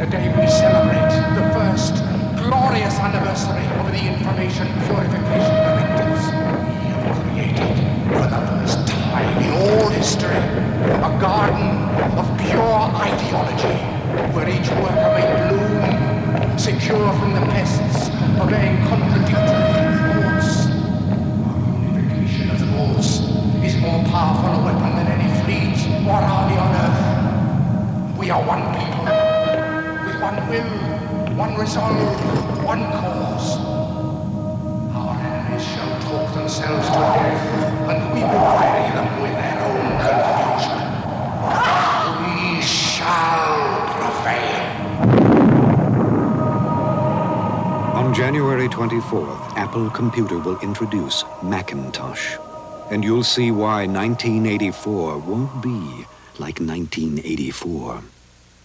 Today we celebrate the first glorious anniversary of the Information Purification Directives. We have created, for the first time in all history, a garden of pure ideology, where each worker may bloom, secure from the pests, obeying contradictory thoughts. Our unification of thoughts is more powerful a weapon than any fleet or army on earth. We are one people, with one will, one resolve, one cause. Our enemies shall talk themselves to death, and we will bury them with their own confusion. We shall prevail. On January 24th, Apple Computer will introduce Macintosh. And you'll see why 1984 won't be like 1984.